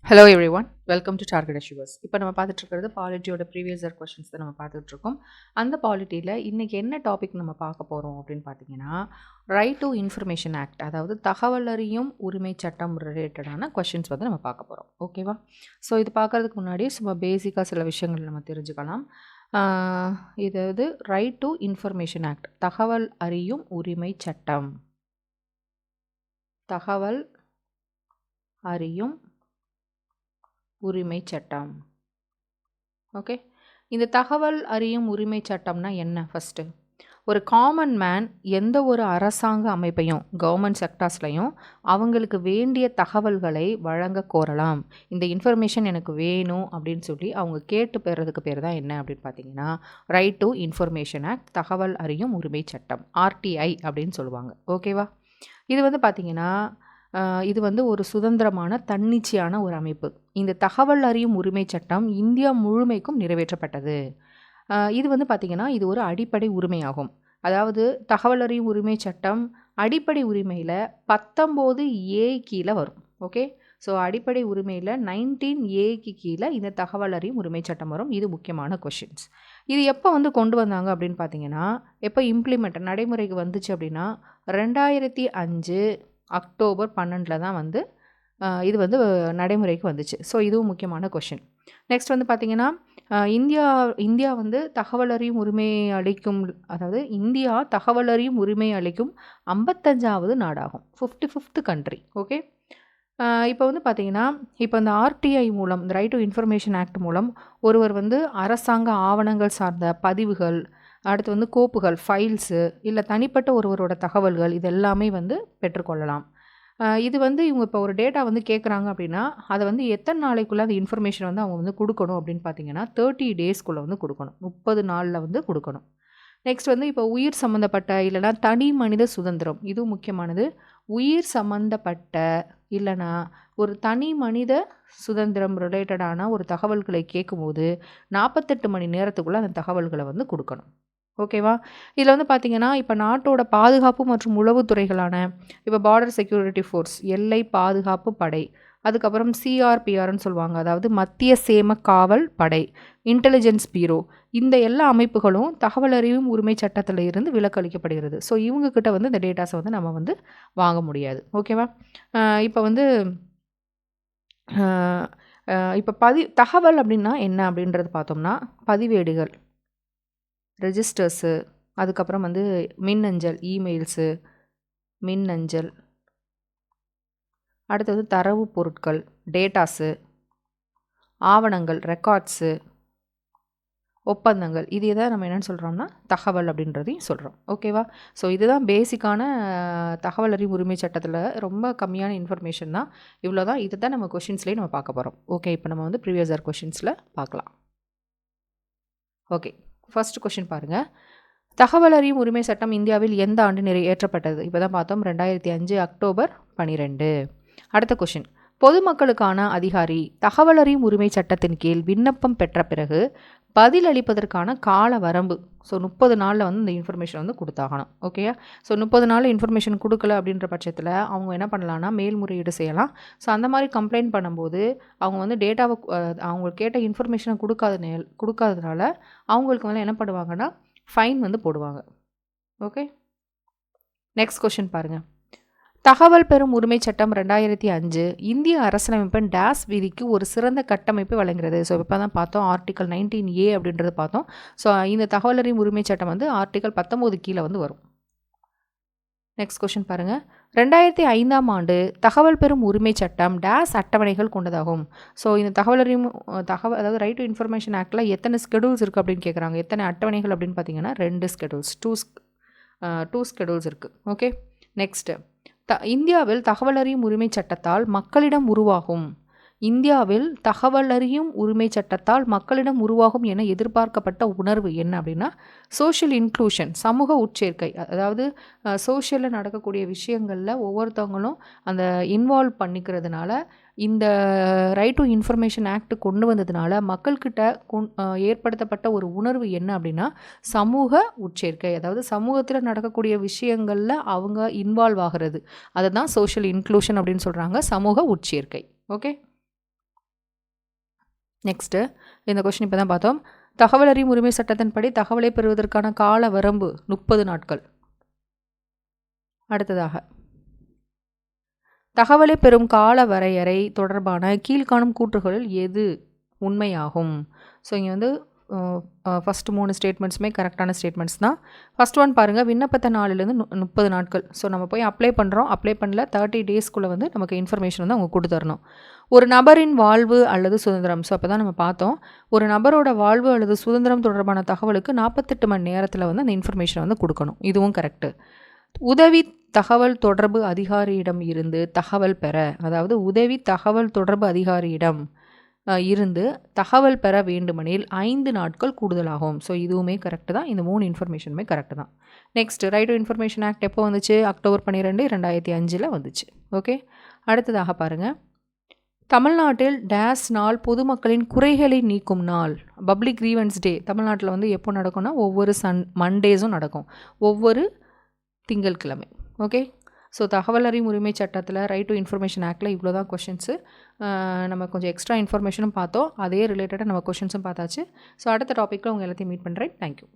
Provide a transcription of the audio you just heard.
Hello every one, welcome to target achievers. இப்போ நம்ம பார்த்துட்டு இருக்கிறது பாலிட்டியோட ப்ரீவியஸ் இயர் கொஷின்ஸ் தான் நம்ம பார்த்துட்டு இருக்கோம். அந்த பாலிட்டியில் இன்றைக்கி என்ன டாபிக் நம்ம பார்க்க போகிறோம் அப்படின்னு பார்த்தீங்கன்னா, ரைட் டு இன்ஃபர்மேஷன் ஆக்ட், அதாவது தகவல் அறியும் உரிமை சட்டம் ரிலேட்டடான கொஷின்ஸ் வந்து நம்ம பார்க்க போகிறோம். ஓகேவா? ஸோ இது பார்க்குறதுக்கு முன்னாடி சும்மா பேசிக்காக சில விஷயங்கள் நம்ம தெரிஞ்சுக்கலாம். இது ரைட் டு இன்ஃபர்மேஷன் ஆக்ட், தகவல் அறியும் உரிமை சட்டம். தகவல் அறியும் உரிமை சட்டம். ஓகே, இந்த தகவல் அறியும் உரிமை சட்டம்னா என்ன? ஃபஸ்ட்டு, ஒரு காமன் மேன் எந்த ஒரு அரசாங்க அமைப்பையும் கவர்மெண்ட் செக்டார்ஸ்லையும் அவங்களுக்கு வேண்டிய தகவல்களை வழங்க கோரலாம். இந்த இன்ஃபர்மேஷன் எனக்கு வேணும் அப்படின்னு சொல்லி அவங்க கேட்டு பெறதுக்கு பேர் தான் என்ன அப்படின்னு பார்த்தீங்கன்னா ரைட் டு இன்ஃபர்மேஷன் ஆக்ட், தகவல் அறியும் உரிமை சட்டம், ஆர்டிஐ அப்படின்னு சொல்லுவாங்க. ஓகேவா? இது வந்து பார்த்திங்கன்னா இது வந்து ஒரு சுதந்திரமான தன்னிச்சையான ஒரு அமைப்பு. இந்த தகவல் அறியும் உரிமை சட்டம் இந்தியா முழுமைக்கும் நிறைவேற்றப்பட்டது. இது வந்து பார்த்திங்கன்னா இது ஒரு அடிப்படை உரிமையாகும். அதாவது தகவல் அறியும் உரிமை சட்டம் அடிப்படை உரிமையில் 19A கீழே வரும். ஓகே, ஸோ அடிப்படை உரிமையில் 19A கீழே இந்த தகவல் அறியும் உரிமை சட்டம் வரும். இது முக்கியமான கொஷின்ஸ். இது எப்போ வந்து கொண்டு வந்தாங்க அப்படின்னு பார்த்தீங்கன்னா, எப்போ இம்ப்ளிமெண்ட் நடைமுறைக்கு வந்துச்சு அப்படின்னா 2005 அக்டோபர் 12 தான் வந்து இது வந்து நடைமுறைக்கு வந்துச்சு. ஸோ இதுவும் முக்கியமான கொஷின். நெக்ஸ்ட் வந்து பார்த்திங்கன்னா, இந்தியா வந்து தகவல் அறியும் உரிமை அளிக்கும், அதாவது இந்தியா தகவல் அறியும் உரிமை அளிக்கும் 55வது நாடாகும், 55th கண்ட்ரி. ஓகே, இப்போ வந்து பார்த்திங்கன்னா, இப்போ இந்த ஆர்டிஐ மூலம், இந்த ரைட் டு இன்ஃபர்மேஷன் ஆக்ட் மூலம் ஒருவர் வந்து அரசாங்க ஆவணங்கள் சார்ந்த பதிவுகள், அடுத்து வந்து கோப்புகள், ஃபைல்ஸு, இல்லை தனிப்பட்ட ஒருவரோட தகவல்கள், இது எல்லாமே வந்து பெற்றுக்கொள்ளலாம். இது வந்து இவங்க இப்போ ஒரு டேட்டா வந்து கேட்குறாங்க அப்படின்னா, அதை வந்து எத்தனை நாளைக்குள்ளே அந்த இன்ஃபர்மேஷன் வந்து அவங்க வந்து கொடுக்கணும் அப்படின்னு பார்த்தீங்கன்னா 30 டேஸ்க்குள்ளே வந்து கொடுக்கணும், 30 நாளில் வந்து கொடுக்கணும். நெக்ஸ்ட் வந்து இப்போ உயிர் சம்மந்தப்பட்ட இல்லைனா தனி மனித சுதந்திரம், இதுவும் முக்கியமானது. உயிர் சம்மந்தப்பட்ட இல்லைனா ஒரு தனி மனித சுதந்திரம் ரிலேட்டடான ஒரு தகவல்களை கேட்கும்போது 48 மணி நேரத்துக்குள்ளே அந்த தகவல்களை வந்து கொடுக்கணும். ஓகேவா? இதில் வந்து பார்த்திங்கன்னா, இப்போ நாட்டோட பாதுகாப்பு மற்றும் உளவுத்துறைகளான இப்போ பார்டர் செக்யூரிட்டி ஃபோர்ஸ், எல்லை பாதுகாப்பு படை, அதுக்கப்புறம் சிஆர்பிஆர்னு சொல்லுவாங்க, அதாவது மத்திய சேம காவல் படை, இன்டெலிஜென்ஸ் பீரோ, இந்த எல்லா அமைப்புகளும் தகவல் அறியும் உரிமை சட்டத்தில் இருந்து விலக்களிக்கப்படுகிறது. ஸோ இவங்கக்கிட்ட வந்து இந்த டேட்டாஸை வந்து நம்ம வந்து வாங்க முடியாது. ஓகேவா? இப்போ வந்து இப்போ தகவல் அப்படின்னா என்ன அப்படின்றது பார்த்தோம்னா, பதிவேடுகள், ரெஜிஸ்டர்ஸு, அதுக்கப்புறம் வந்து மின்னஞ்சல், இமெயில்ஸு, மின்னஞ்சல், அடுத்தது தரவு பொருட்கள், டேட்டாஸு, ஆவணங்கள், ரெக்கார்ட்ஸு, ஒப்பந்தங்கள், இது எதாவது நம்ம என்னென்னு சொல்கிறோம்னா தகவல் அப்படின்றதையும் சொல்கிறோம். ஓகேவா? ஸோ இதுதான் பேசிக்கான தகவல் அறியும் உரிமை சட்டத்தில் ரொம்ப கம்மியான இன்ஃபர்மேஷன் தான். இவ்வளோ தான். இது தான் நம்ம கொஷின்ஸ்லேயே நம்ம பார்க்க போகிறோம். ஓகே, இப்போ நம்ம வந்து ப்ரீவியஸ் இயர் கொஷின்ஸில் பார்க்கலாம். ஓகே, ஃபர்ஸ்ட் கொஷின் பாருங்கள். தகவல் அறியும் உரிமை சட்டம் இந்தியாவில் எந்த ஆண்டு நிறைவேற்றப்பட்டது? இப்போ தான் பார்த்தோம், 2005 அக்டோபர் 12. அடுத்த கொஷின், பொதுமக்களுக்கான அதிகாரி தகவல் அறியும் உரிமை சட்டத்தின் கீழ் விண்ணப்பம் பெற்ற பிறகு பதில் அளிப்பதற்கான கால வரம்பு. ஸோ 30 நாளில் வந்து இந்த இன்ஃபர்மேஷன் வந்து கொடுத்தாகணும். ஓகேயா? ஸோ 30 நாளில் இன்ஃபர்மேஷன் கொடுக்கல அப்படின்ற பட்சத்தில் அவங்க என்ன பண்ணலான்னா மேல்முறையீடு செய்யலாம். ஸோ அந்த மாதிரி கம்ப்ளைண்ட் பண்ணும்போது அவங்க வந்து டேட்டாவை அவங்க கேட்ட இன்ஃபர்மேஷனை கொடுக்காததுனால அவங்களுக்கு வந்து என்ன பண்ணுவாங்கன்னா ஃபைன் வந்து போடுவாங்க. ஓகே, நெக்ஸ்ட் கொஷின் பாருங்கள். தகவல் பெறும் உரிமை சட்டம் 2005 இந்திய அரசியலமைப்பின் டேஸ் விதிக்கு ஒரு சிறந்த கட்டமைப்பு வழங்குகிறது. ஸோ இப்போ தான் பார்த்தோம் ஆர்டிகல் 19A அப்படின்றது பார்த்தோம். ஸோ இந்த தகவல் அறியும் உரிமை சட்டம் வந்து ஆர்டிகல் 19 கீழே வந்து வரும். நெக்ஸ்ட் கொஷின் பாருங்கள். 2005ஆம் ஆண்டு தகவல் பெறும் உரிமை சட்டம் டேஸ் அட்டவணைகள் கொண்டதாகும். ஸோ இந்த அதாவது ரைட் டு இன்ஃபர்மேஷன் ஆக்டில் எத்தனை ஸ்கெடியூல்ஸ் இருக்குது அப்படின்னு கேட்குறாங்க. எத்தனை அட்டவணைகள் அப்படின்னு பார்த்தீங்கன்னா 2 ஸ்கெடியூல்ஸ், 2 ஸ்கெடியூல்ஸ் இருக்குது. ஓகே, நெக்ஸ்ட்டு, இந்தியாவில் தகவல் அறியும் உரிமை சட்டத்தால் மக்களிடம் உருவாகும் என எதிர்பார்க்கப்பட்ட உணர்வு என்ன அப்படின்னா சோஷியல் இன்க்ளூஷன், சமூக உட்சேர்க்கை. அதாவது சோஷியலில் நடக்கக்கூடிய விஷயங்களில் ஒவ்வொருத்தவங்களும் அந்த இன்வால்வ் பண்ணிக்கிறதுனால இந்த ரைட் டு இன்ஃபர்மேஷன் ஆக்ட் கொண்டு வந்ததுனால மக்கள்கிட்ட ஏற்படுத்தப்பட்ட ஒரு உணர்வு என்ன அப்படின்னா சமூக உட்சேர்க்கை. அதாவது சமூகத்தில் நடக்கக்கூடிய விஷயங்களில் அவங்க இன்வால்வ் ஆகிறது, அதை தான் சோஷியல் இன்க்ளூஷன் அப்படின்னு சொல்கிறாங்க, சமூக உட்சேர்க்கை. ஓகே, நெக்ஸ்ட்டு இந்த கொஷின் இப்போ தான் பார்த்தோம். தகவல் அறியும் உரிமை சட்டத்தின்படி தகவலை பெறுவதற்கான கால வரம்பு 30 நாட்கள். அடுத்ததாக தகவலை பெறும் கால வரையறை தொடர்பான கீழ்காணும் கூற்றுகளில் எது உண்மையாகும்? ஸோ இங்கே வந்து ஃபஸ்ட்டு 3 ஸ்டேட்மெண்ட்ஸுமே கரெக்டான ஸ்டேட்மெண்ட்ஸ் தான். ஃபஸ்ட் ஒன் பாருங்கள், விண்ணப்பத்த நாளிலேருந்து 30 நாட்கள். ஸோ நம்ம போய் அப்ளை பண்ணுறோம், அப்ளை பண்ணல 30 டேஸ்க்குள்ளே வந்து நமக்கு இன்ஃபர்மேஷன் வந்து அவங்க கொடுத்துடணும். ஒரு நபரின் வாழ்வு அல்லது சுதந்திரம். ஸோ அப்போ தான் நம்ம பார்த்தோம், ஒரு நபரோட வாழ்வு அல்லது சுதந்திரம் தொடர்பான தகவலுக்கு 48 மணி நேரத்தில் வந்து அந்த இன்ஃபர்மேஷனை வந்து கொடுக்கணும். இதுவும் கரெக்டு. உதவி தகவல் தொடர்பு அதிகாரியிடம் இருந்து தகவல் பெற, அதாவது உதவி தகவல் தொடர்பு அதிகாரியிடம் இருந்து தகவல் பெற வேண்டுமெனில் 5 நாட்கள் கூடுதலாகும். ஸோ இதுவுமே கரெக்டு தான். இந்த 3 இன்ஃபர்மேஷனுமே கரெக்டு தான். Next, right to information act எப்போ வந்துச்சு? அக்டோபர் 12, 2005 வந்துச்சு. ஓகே, அடுத்ததாக பாருங்கள், தமிழ்நாட்டில் டேஸ் நாள் பொதுமக்களின் குறைகளை நீக்கும் நாள், பப்ளிக் கிரீவன்ஸ் டே தமிழ்நாட்டில் வந்து எப்போ நடக்கும்னா ஒவ்வொரு மண்டேஸும் நடக்கும், ஒவ்வொரு திங்கட்கிழமை. ஓகே, ஸோ தகவல் அறியும் உரிமை சட்டத்தில் ரைட் டு இன்ஃபர்மேஷன் ஆக்டில் இவ்வளோ தான் கொஷின்ஸு. நம்ம கொஞ்சம் எக்ஸ்ட்ரா இன்ஃபர்மேஷனும் பார்த்தோம், அதே ரிலேட்டடாக நம்ம கொஷின்ஸும் பார்த்தாச்சு. ஸோ அடுத்த டாப்பிக்கில் உங்கள் எல்லாத்தையும் மீட் பண்ணுறேன். தேங்க்யூ.